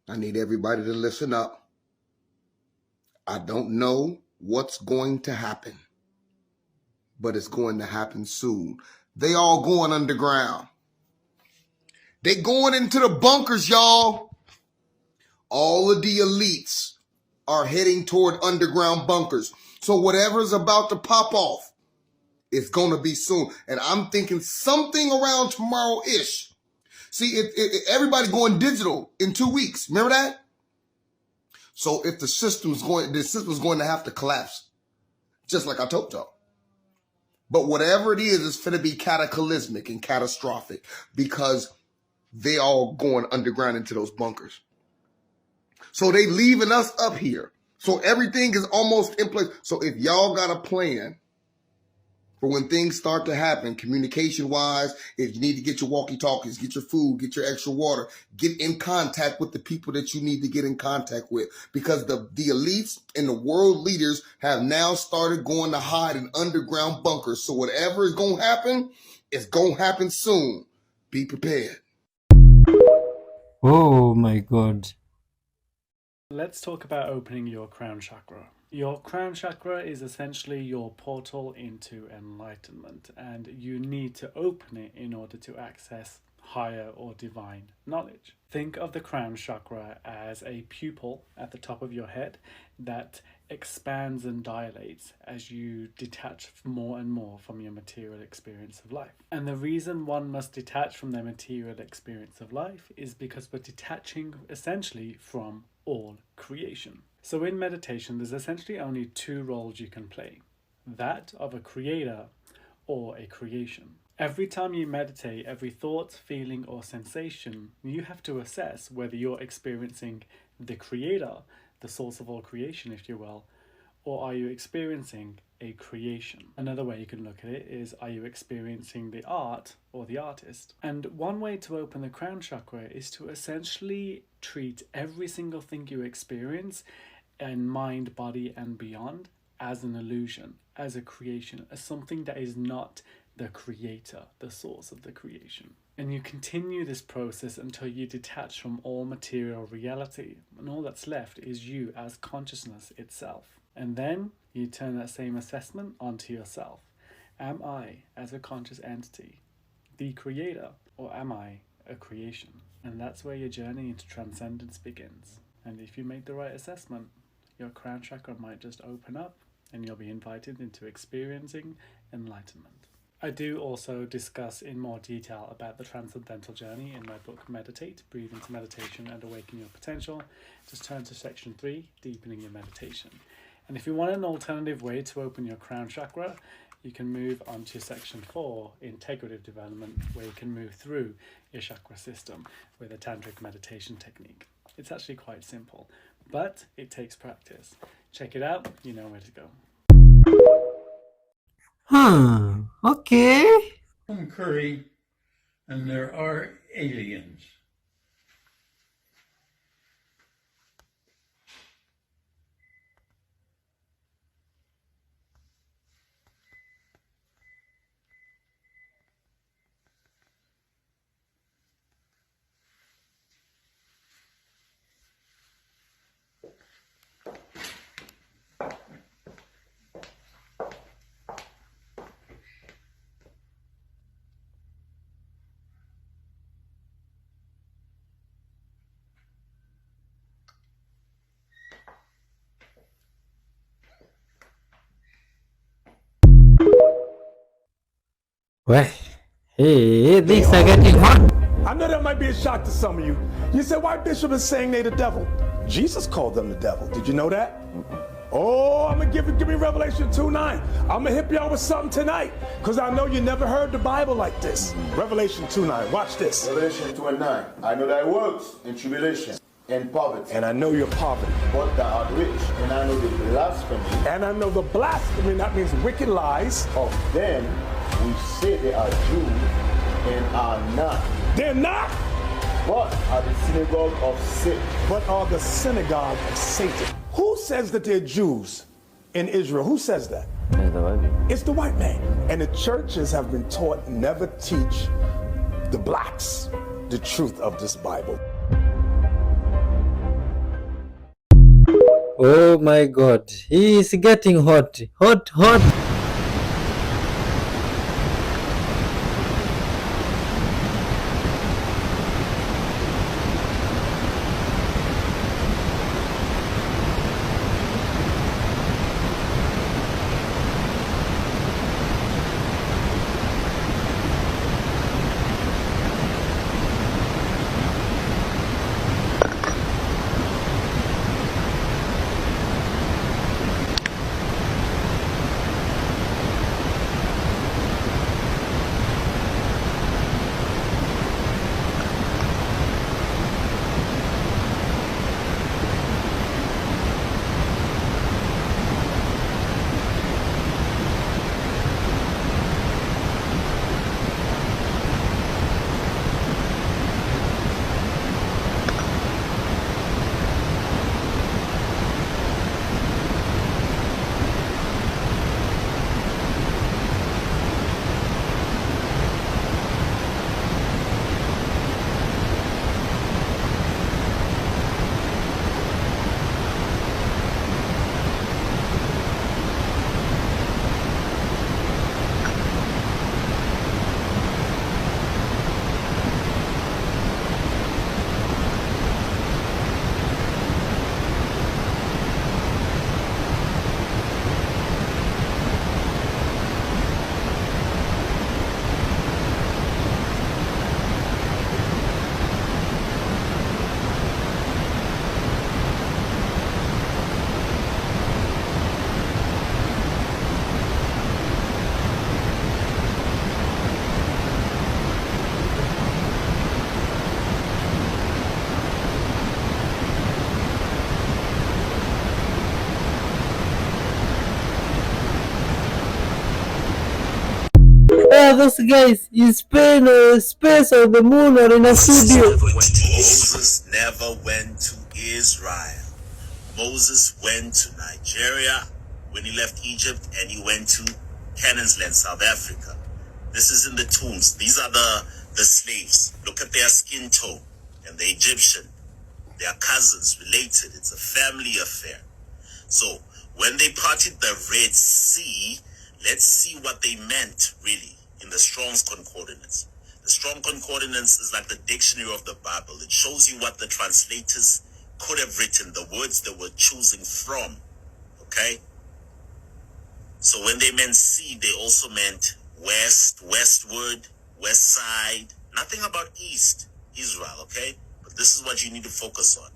I need everybody to listen up. I don't know what's going to happen, but it's going to happen soon. They all going underground. They going into the bunkers, y'all. All of the elites are heading toward underground bunkers. So whatever's about to pop off, it's going to be soon. And I'm thinking something around tomorrow-ish. See, everybody going digital in 2 weeks. Remember that? So if the system's going to have to collapse, just like I told y'all. But whatever it is, it's going to be cataclysmic and catastrophic because they all going underground into those bunkers. So they leaving us up here. So everything is almost in place. So if y'all got a plan for when things start to happen, communication-wise, if you need to get your walkie-talkies, get your food, get your extra water, get in contact with the people that you need to get in contact with. Because the elites and the world leaders have now started going to hide in underground bunkers. So whatever is going to happen, it's going to happen soon. Be prepared. Oh my God. Let's talk about opening your crown chakra. Your crown chakra is essentially your portal into enlightenment, and you need to open it in order to access higher or divine knowledge. Think of the crown chakra as a pupil at the top of your head that expands and dilates as you detach more and more from your material experience of life. And the reason one must detach from their material experience of life is because we're detaching essentially from all creation. So in meditation, there's essentially only two roles you can play: that of a creator or a creation. Every time you meditate, every thought, feeling, or sensation, you have to assess whether you're experiencing the creator, the source of all creation, if you will, or are you experiencing a creation? Another way you can look at it is, are you experiencing the art or the artist? And one way to open the crown chakra is to essentially treat every single thing you experience in mind, body, and beyond as an illusion, as a creation, as something that is not the creator, the source of the creation. And you continue this process until you detach from all material reality, and all that's left is you as consciousness itself. And then you turn that same assessment onto yourself. Am I, as a conscious entity, the creator, or am I a creation? And that's where your journey into transcendence begins. And if you make the right assessment, your crown chakra might just open up and you'll be invited into experiencing enlightenment. I do also discuss in more detail about the transcendental journey in my book Meditate, Breathe into Meditation and Awaken Your Potential. Just turn to section 3, Deepening Your Meditation. And if you want an alternative way to open your crown chakra, you can move on to section 4, Integrative Development, where you can move through your chakra system with a tantric meditation technique. It's actually quite simple, but it takes practice. Check it out, you know where to go. Okay. Curry, and there are aliens. Well, hey, things are getting hot. I know that might be a shock to some of you. You said, why Bishop is saying they the devil? Jesus called them the devil. Did you know that? Oh, I'm going to give me Revelation 2:9. I'm going to hit y'all with something tonight, because I know you never heard the Bible like this. Revelation 2:9. Watch this. Revelation 2:9. I know thy works in tribulation and poverty. And I know your poverty. But thou art rich, and I know the blasphemy. And I know the blasphemy, that means wicked lies. Of them who say they are Jews and are not. They're not. But are the synagogue of Satan. But are the synagogue of Satan. Who says that they're Jews in Israel? Who says that? It's the white man. And the churches have been taught never teach the blacks the truth of this Bible. Oh my god, he is getting hot, hot, hot. Those guys in space or the moon or in a studio. Moses never went to Israel. Moses went to Nigeria when he left Egypt, and he went to Canaan's land, South Africa. This is in the tombs. These are the slaves. Look at their skin tone. And the Egyptian, they are cousins, related. It's a family affair. So when they parted the Red Sea, let's see what they meant really in the Strong's Concordance. The Strong Concordance is like the dictionary of the Bible. It shows you what the translators could have written, the words they were choosing from. Okay? So when they meant sea, they also meant west, westward, west side. Nothing about east, Israel, okay? But this is what you need to focus on.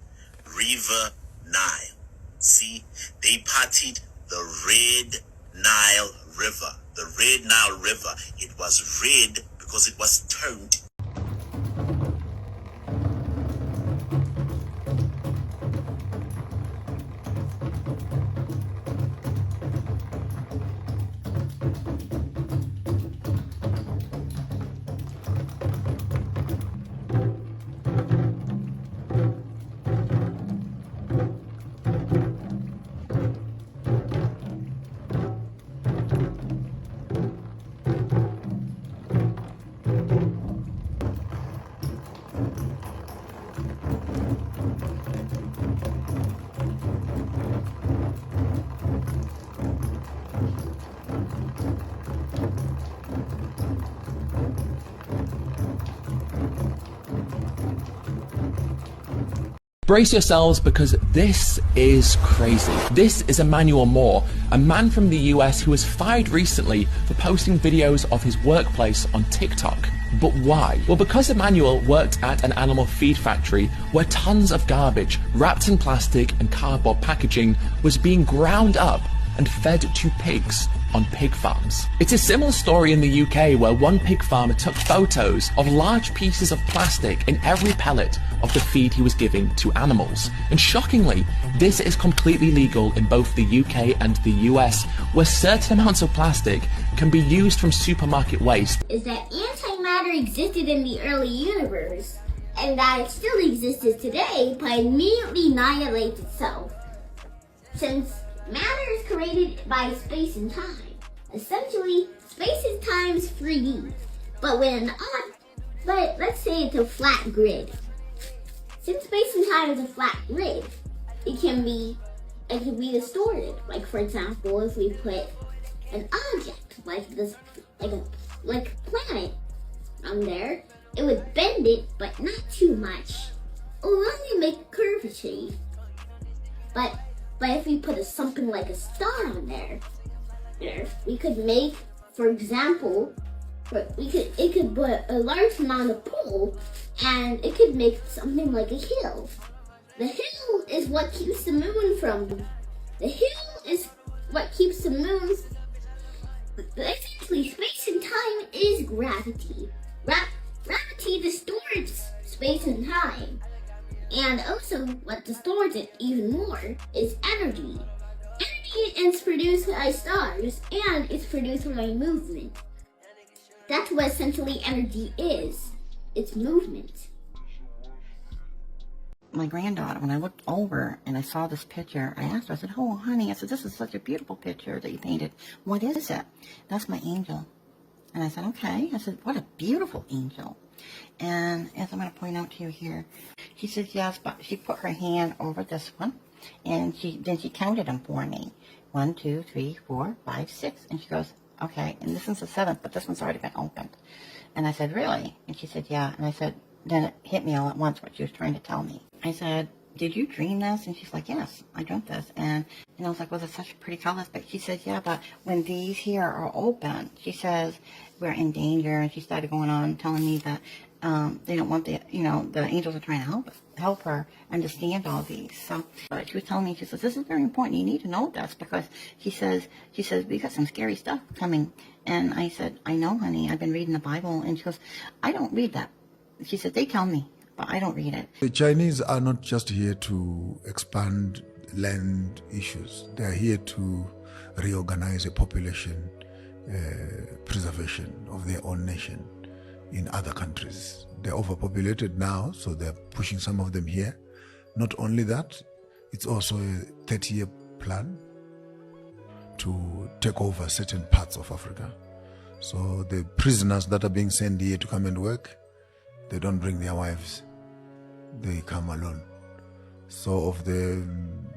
River Nile. See, they parted the Red Nile River. The Red Nile River, it was red because it was turned. Brace yourselves because this is crazy. This is Emmanuel Moore, a man from the US who was fired recently for posting videos of his workplace on TikTok. But why? Well, because Emmanuel worked at an animal feed factory where tons of garbage, wrapped in plastic and cardboard packaging, was being ground up and fed to pigs on pig farms. It's a similar story in the UK where one pig farmer took photos of large pieces of plastic in every pellet of the feed he was giving to animals. And shockingly, this is completely legal in both the UK and the US, where certain amounts of plastic can be used from supermarket waste. Is that antimatter existed in the early universe, and that it still exists today, but immediately annihilates itself. Since matter is created by space and time. Essentially, space and time is 3D. But let's say it's a flat grid. Since space and time is a flat grid, it can be it could be distorted. Like, for example, if we put an object like this, like a planet on there, it would bend it, but not too much. It would only make curvature. But if we put something like a star on there, we could make, for example, it could put a large amount of pull, and it could make something like a hill. The hill is what keeps the moon from. The hill is what keeps the moon. Essentially, space and time is gravity. Gravity distorts space and time. And also, what distorts it even more is energy. Energy is produced by stars, and it's produced by movement. That's what essentially energy is. It's movement. My granddaughter, when I looked over and I saw this picture, I asked her, I said, "Oh, honey," I said, "this is such a beautiful picture that you painted. What is it?" "That's my angel." And I said, "Okay." I said, "What a beautiful angel." And as I'm going to point out to you here, she says, "Yes," but she put her hand over this one, and then she counted them for me. 1, 2, 3, 4, 5, 6. And she goes, "Okay." And this one's the 7th, but this one's already been opened. And I said, "Really?" And she said, "Yeah." And I said, then it hit me all at once what she was trying to tell me. I said, "Did you dream this?" And she's like, "Yes, I dreamt this." And I was like, "Was it such pretty colors?" But she said, "Yeah, but when these here are open," she says, "we're in danger." And she started going on telling me that they don't want the angels are trying to help her understand all these. So she was telling me, she says, "This is very important. You need to know this," because she says, "We got some scary stuff coming." And I said, "I know, honey. I've been reading the Bible." And she goes, "I don't read that." She said, "They tell me, but I don't read it." The Chinese are not just here to expand land issues. They are here to reorganize a population preservation of their own nation in other countries. They're overpopulated now, so they're pushing some of them here. Not only that, it's also a 30-year plan to take over certain parts of Africa. So the prisoners that are being sent here to come and work, they don't bring their wives. They come alone. So of the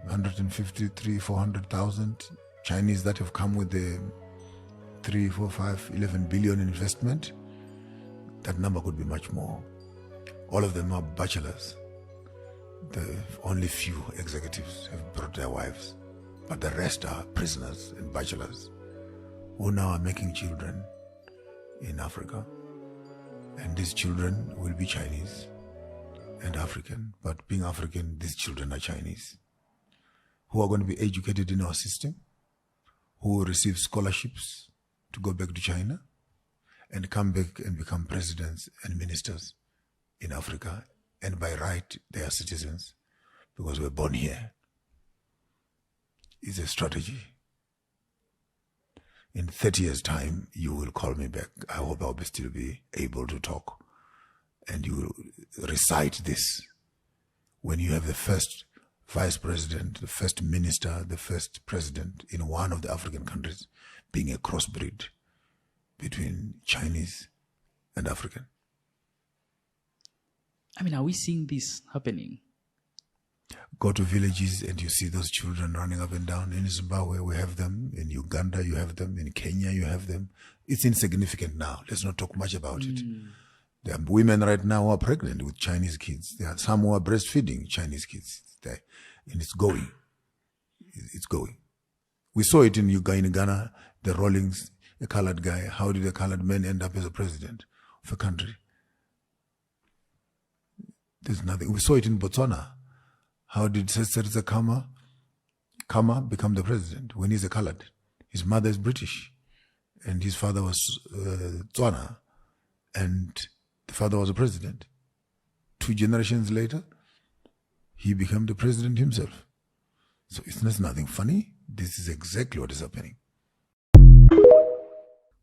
153, 400,000 Chinese that have come with the 3, 4, 5, 11 billion investment, that number could be much more. All of them are bachelors. Only few executives have brought their wives, but the rest are prisoners and bachelors who now are making children in Africa. And these children will be Chinese and African, but being African, these children are Chinese, who are going to be educated in our system, who will receive scholarships to go back to China and come back and become presidents and ministers in Africa. And by right, they are citizens because we're born here. It's a strategy. In 30 years' time, you will call me back. I hope I'll still be able to talk. And you will recite this. When you have the first vice president, the first minister, the first president in one of the African countries being a crossbreed between Chinese and African. I mean, are we seeing this happening? Go to villages and you see those children running up and down. In Zimbabwe, we have them. In Uganda, you have them. In Kenya, you have them. It's insignificant now. Let's not talk much about it. There are women right now who are pregnant with Chinese kids. There are some who are breastfeeding Chinese kids. And it's going. It's going. We saw it in Ghana, the Rawlings, a colored guy. How did a colored man end up as a president of a country? There's nothing. We saw it in Botswana. How did Cesar Kama become the president when he's a colored? His mother is British, and his father was Tswana, and the father was a president. 2 generations later, he became the president himself. So it's nothing funny. This is exactly what is happening.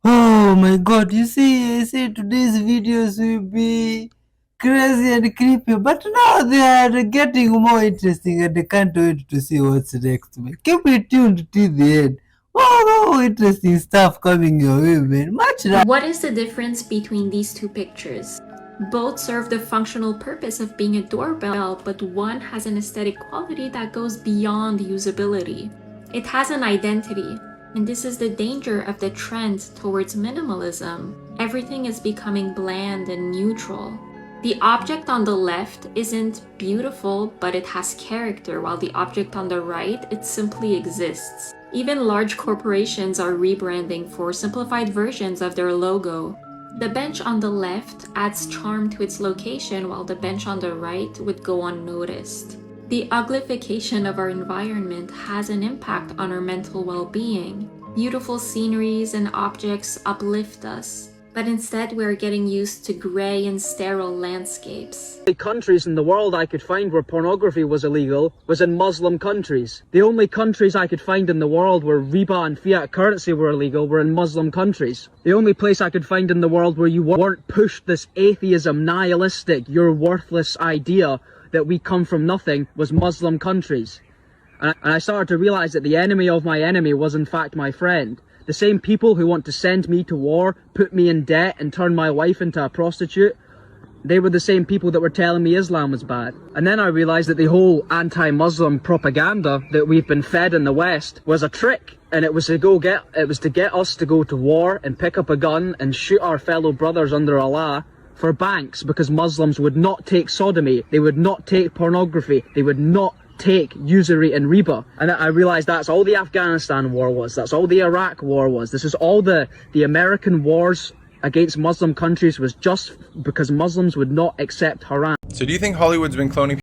Oh my God, you see, I said today's videos will be crazy and creepy, but now they are getting more interesting and I can't wait to see what's next. Keep it tuned to the end. Oh, interesting stuff coming your way, man. Much. What is the difference between these two pictures? Both serve the functional purpose of being a doorbell, but one has an aesthetic quality that goes beyond usability. It has an identity, and this is the danger of the trend towards minimalism. Everything is becoming bland and neutral. The object on the left isn't beautiful, but it has character, while the object on the right, it simply exists. Even large corporations are rebranding for simplified versions of their logo. The bench on the left adds charm to its location, while the bench on the right would go unnoticed. The uglification of our environment has an impact on our mental well-being. Beautiful sceneries and objects uplift us, but instead we're getting used to gray and sterile landscapes. The countries in the world I could find where pornography was illegal was in Muslim countries. The only countries I could find in the world where riba and fiat currency were illegal were in Muslim countries. The only place I could find in the world where you weren't pushed this atheism, nihilistic, you're worthless idea that we come from nothing was Muslim countries. And I started to realize that the enemy of my enemy was in fact my friend. The same people who want to send me to war, put me in debt and turn my wife into a prostitute, they were the same people that were telling me Islam was bad. And then I realized that the whole anti-Muslim propaganda that we've been fed in the West was a trick. And it was to get us to go to war and pick up a gun and shoot our fellow brothers under Allah for banks, because Muslims would not take sodomy, they would not take pornography, they would not take usury and riba. And I realized that's all the Afghanistan war was, that's all the Iraq war was, this is all the American wars against Muslim countries was just because Muslims would not accept haram. So do you think Hollywood's been cloning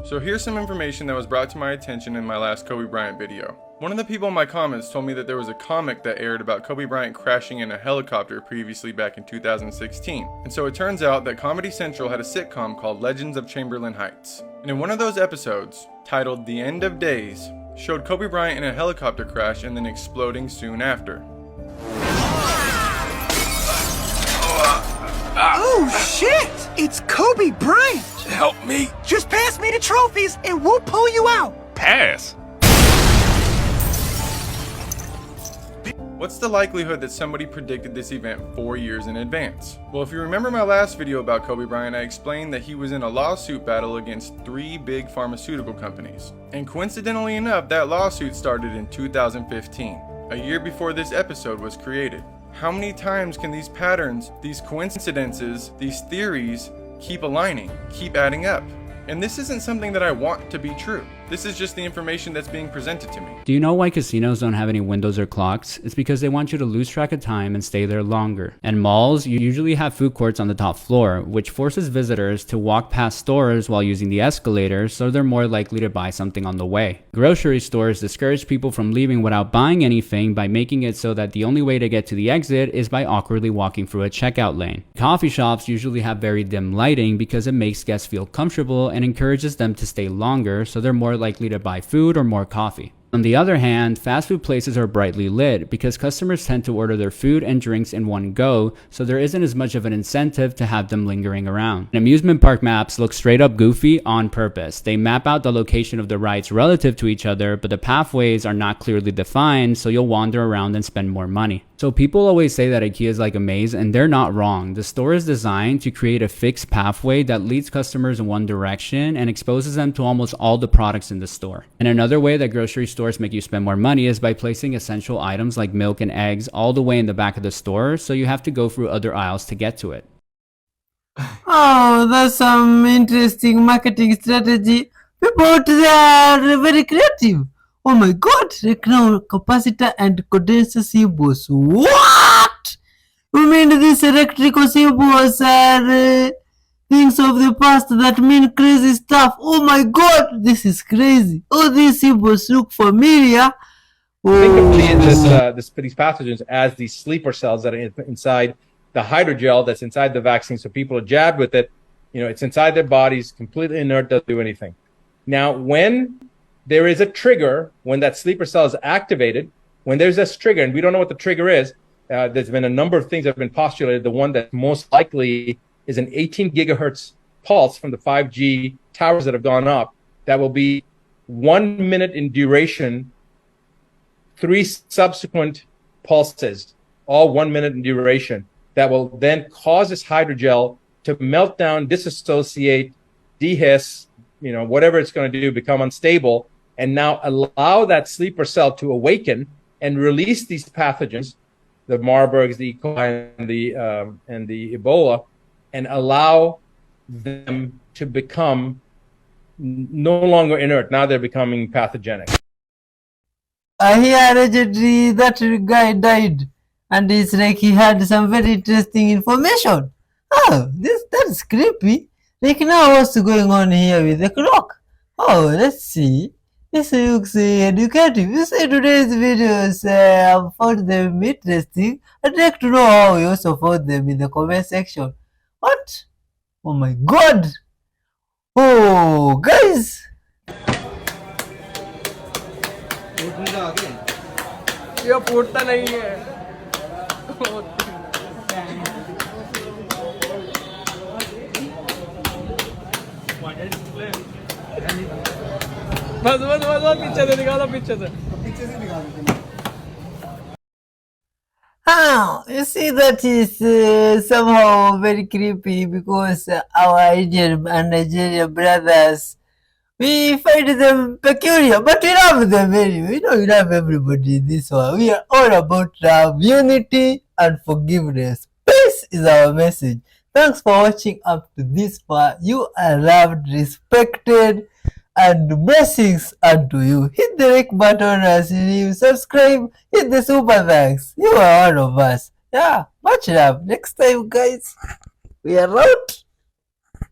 So here's some information that was brought to my attention in my last Kobe Bryant video. One of the people in my comments told me that there was a comic that aired about Kobe Bryant crashing in a helicopter previously back in 2016. And so it turns out that Comedy Central had a sitcom called Legends of Chamberlain Heights. And in one of those episodes, titled The End of Days, showed Kobe Bryant in a helicopter crash and then exploding soon after. Oh shit! It's Kobe Bryant! Help me! Just pass me the trophies and we'll pull you out! Pass! What's the likelihood that somebody predicted this event 4 years in advance? Well, if you remember my last video about Kobe Bryant, I explained that he was in a lawsuit battle against 3 big pharmaceutical companies. And coincidentally enough, that lawsuit started in 2015, a year before this episode was created. How many times can these patterns, these coincidences, these theories keep aligning, keep adding up? And this isn't something that I want to be true. This is just the information that's being presented to me. Do you know why casinos don't have any windows or clocks? It's because they want you to lose track of time and stay there longer. And malls, you usually have food courts on the top floor, which forces visitors to walk past stores while using the escalator, so they're more likely to buy something on the way. Grocery stores discourage people from leaving without buying anything by making it so that the only way to get to the exit is by awkwardly walking through a checkout lane. Coffee shops usually have very dim lighting because it makes guests feel comfortable and encourages them to stay longer, so they're more likely to buy food or more coffee. On the other hand, fast food places are brightly lit because customers tend to order their food and drinks in one go, so there isn't as much of an incentive to have them lingering around. And amusement park maps look straight up goofy on purpose. They map out the location of the rides relative to each other, but the pathways are not clearly defined, so you'll wander around and spend more money. So people always say that IKEA is like a maze, and they're not wrong. The store is designed to create a fixed pathway that leads customers in one direction and exposes them to almost all the products in the store. And another way that grocery stores make you spend more money is by placing essential items like milk and eggs all the way in the back of the store, so you have to go through other aisles to get to it. Oh, that's some interesting marketing strategy. People out there are very creative. Oh my god, right now capacitor and condenser symbols. What? You mean these electrical symbols are things of the past that mean crazy stuff? Oh my god, this is crazy. All these symbols look familiar. Think of these pathogens as these sleeper cells that are inside the hydrogel that's inside the vaccine. So people are jabbed with it. You know, it's inside their bodies, completely inert, doesn't do anything. Now, when there is a trigger, when that sleeper cell is activated, when there's this trigger, and we don't know what the trigger is, there's been a number of things that have been postulated. The one that most likely is an 18 gigahertz pulse from the 5G towers that have gone up that will be 1 minute in duration, 3 subsequent pulses, all 1 minute in duration, that will then cause this hydrogel to melt down, disassociate, dehiss, you know, whatever it's going to do, become unstable, and now allow that sleeper cell to awaken and release these pathogens, the Marburgs, the E. coli, and the Ebola, and allow them to become no longer inert. Now they're becoming pathogenic. I hear allegedly that guy died, and it's like he had some very interesting information. Oh, that's creepy. Like now, what's going on here with the clock? Oh, let's see. This looks educative. You say today's videos I found them interesting. I'd like to know how you also found them in the comment section. What? Oh my god! Oh, guys! ये फूटता नहीं है बस बस बस बस पीछे से निकालो पीछे से Oh, you see that is somehow very creepy because our Indian and Nigerian brothers, we find them peculiar, but we love them anyway. You know, we love everybody in this one. We are all about love, unity, and forgiveness. Peace is our message. Thanks for watching up to this far. You are loved, respected, and blessings unto you. Hit the like button as you subscribe. Hit the super thanks. You are one of us. Yeah, much love. Next time, guys, we are out.